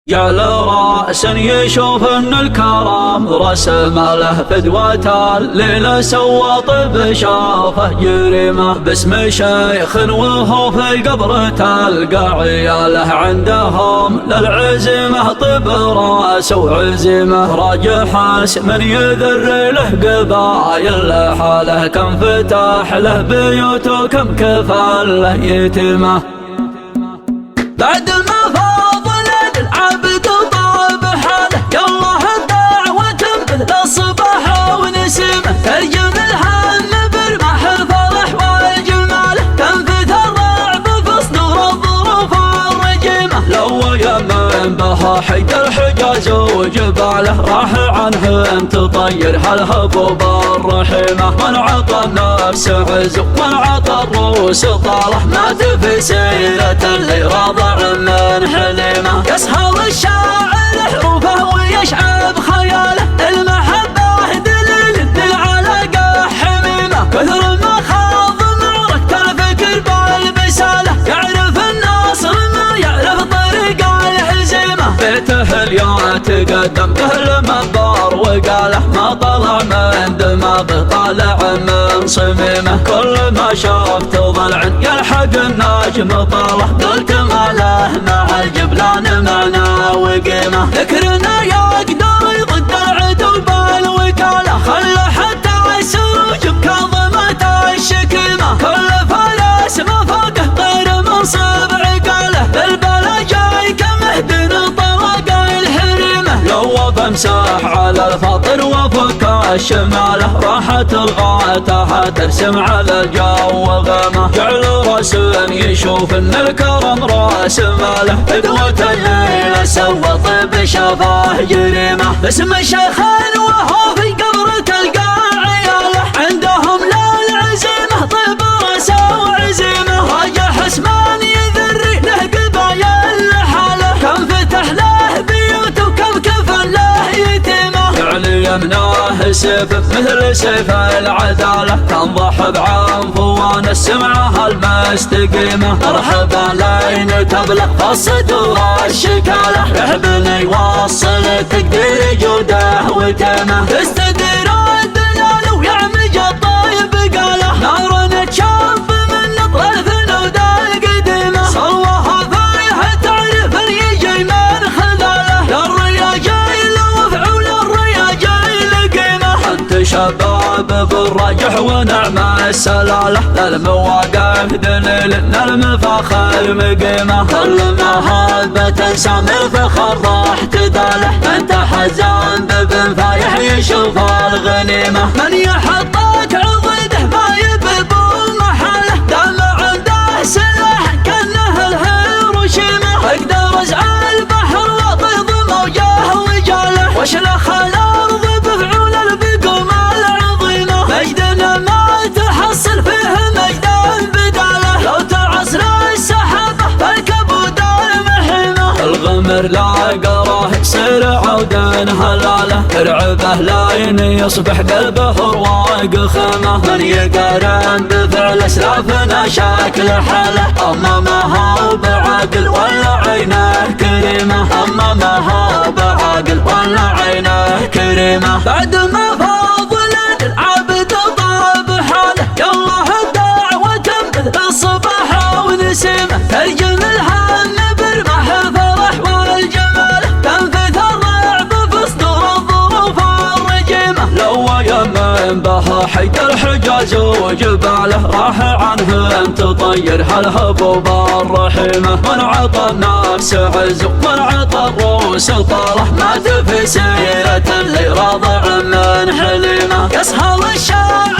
جعل رأسا يشوف ان الكرم رسم له فدوة الليلة سوى طب شافه جريمه باسم شيخ وهو في القبر تلقى عياله عندهم للعزمه طب راس وعزمه راجح من يذر له قبايل لحاله كم فتح له بيوت وكم كفل له يتمه بعد ما العبد طاب حاله يالله الدعوة تنفذ للصباح ونسمه ترجم الهم برمح الفرح والجمال تنفذ الرعب في صدور الظروف الرجيمة لو يمن بها حيد الحجاز وجباله راح عنهم تطير هالهبوب الرحيمة من عطى النفس عز ومن عطى الروس طاله مات في سيرة اللي راضع من حليمه يسهل الشاعر حروفه ويشعب خياله المحبة دليل العلاقة حميمة كثر ما خاض معركة الفكر بالبسالة يعرف الناصر ما يعرف طريق الهزيمة بيته اليوم تقدم به المنبر وقاله ما طلع من دماغه طالع من صميمه كل ما شافت ضلع يلحق النجم طاله قلت ما له مع الجبلان معنى وقيمه ذكرنا يقدر يضد العدو بالوكاله خلى حتى السروج بكظمة الشكيمه كل فارس ما فاقه غير منصب عقاله بالبلا جاي كمهدن طرق الحريمه لو بمسح على الفطر وفك الشماله راحت الغاية ترسم على الجو غمه جعل راس يشوف ان الكرم راس ماله فدوة الليلة سوى طب شافاه جريمه اسم شيخ وهو في قبر تلقى عياله عندهم للعزيمة طب راسه وعزيمه راجح اسمان يذري له قبايل لحاله كم فتح له بيوت وكم كفن له يتيمه جعل يمناه سيف مثل سيف العدالة تنضح بعنفوان السمعة المستقيمة مرحبا لين تبلغ فالصدور الشكالة يحبن يوصل تقدير جوده وتيمه تستدير الدلال ويعمج الطيب قاله نار تشاف من نطر الثنود القديمة صواها فايحة تعرف يجي من خلاله للريا جاي وفعول الريا جاي لقيمه انت شباب بالرجح ونعم السلالة للمواقف دليل ان المفاخر مقيمه كل ما هبت سامر فخر راح تداله انت حزان بابن فايح يشوف الغنيمه من يحطك عضده ما يبلبو محاله دام عنده سلاح كانه الهيروشيما اقدر ازعل البحر وطيض موجه وجاله واشلخ الارض بفعول البقوم العظيمه مجدنا ما تحصل فيه مجد بداله لو تعصر السحابه فالكبود المحيمه الغمر لاقى راح يصير عودا هلاله ترعبه لاين يصبح قلبه رواق خيمه من يقارن بفعل اسلافنا شكل حاله اما ما هو بعقل ولا عينه كريمه اما ما هو بعقل ولا عينه كريمه بعد ما فاضل العبد طاب حاله يالله الدعوة تنفذ للصباح ونسمه ترجم الهم برمح الفرح والجمال تنفذ الرعب في صدور الظروف الرجيمه لو يمن بها حيد الحجاز وجباله راح عنهم تطير هالهبوب الرحيمه من عطى النفس عز ومن عطى الروس طاله مات في سيرة اللي راضع من حليمه يسهل الشاعر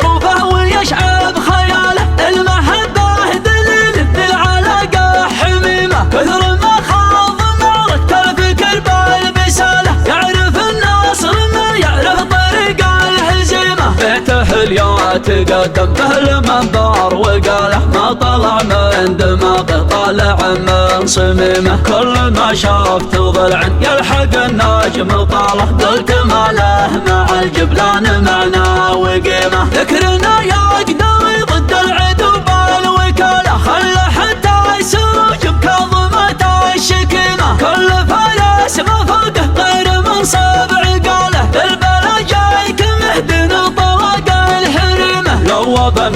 حروفه ويشعب خياله المحبة دليل العلاقة حميمه كثر ما خاض معركة الفكر بالبسالة يعرف الناصر ما يعرف طريق الهزيمة بيته اليوم تقدم به المنبر وقاله ما طلع من دماغه طالع من صميمه كل ما شافت ضلع يلحق النجم طاله قلت ما له مع الجبلان معنى وقيمه ذكرنا يقدر يضد العدو بالوكاله خلى حتى السروج بكظمة الشكيمه كل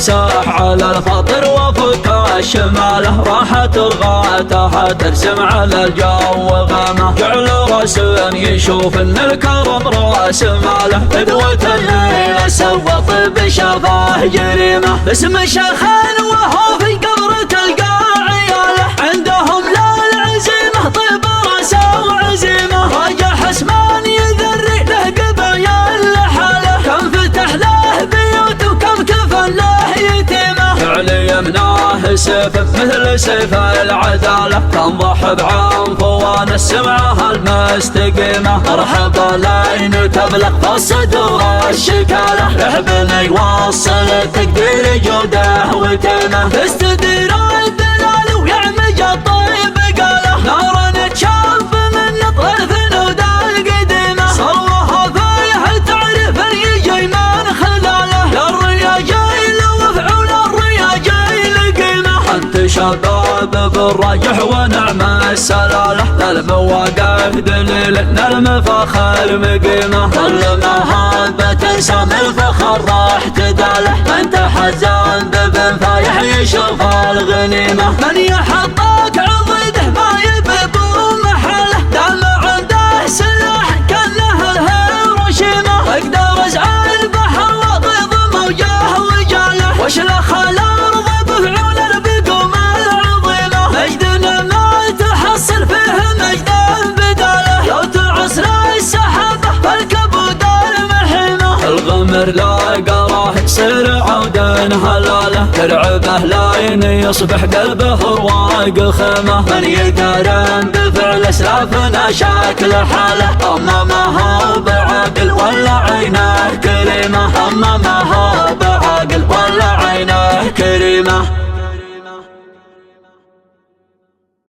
وامسح على الخاطر وفك الشماله، راحت رغاتها ترسم على الجو غامه، جعل راسم يشوف ان الكرم راس ماله، قدوة الليلة سوى طب شافه جريمه، اسم شيخ وهو في قبر تلقى عياله، عندهم لا العزيمه طيب راسه وعزيمه، راجع حسمان يذري له قبايل لحاله، كم فتح له بيوت وكم كفن له يتيمه، فعل يمناه سيف مثل سيف العداله، تنضح بعنف وانا السمعه المستقيمه، مرحبا لين تبلغ فالصدور الشكاله، رحب يوصل تقدير جوده وتيمه، تستدير الدلال ويعمج الطيب قاله، نار تشاف من طرف الهدى القديمه، صوها فيه تعرف يجي من خلاله، للريا جاي وفعول الريا جاي لقيمه، انت شباب بالراجح ونعم السلاله، للمواقف دليل ان المفاخر مقيمه، كل مهابه تنسى من الفخر راح تداله، من تحزن ببن فايح يشوف الغنيمه، من يحطك عضده ما يبقوا محله، دام عنده سلاح كانه الهيروشيما، اقدر ازعل البحر وضيض موجه وجاله، واشلخ الارض بفعول البقوم العظيمه، مجدنا ما تحصل فيه مجدا بداله، لو تعصر السحابه فالكبود المحيمه، الغمر لا قراه سر عود هلاله، ترعبه لاين يصبح قلبه رواق خيمه، من يقارن بفعل اسلافنا شكل حاله، اما ما هو بعقل ولا عينه كريمه، اما ما هو بعقل ولا عينه كريمه.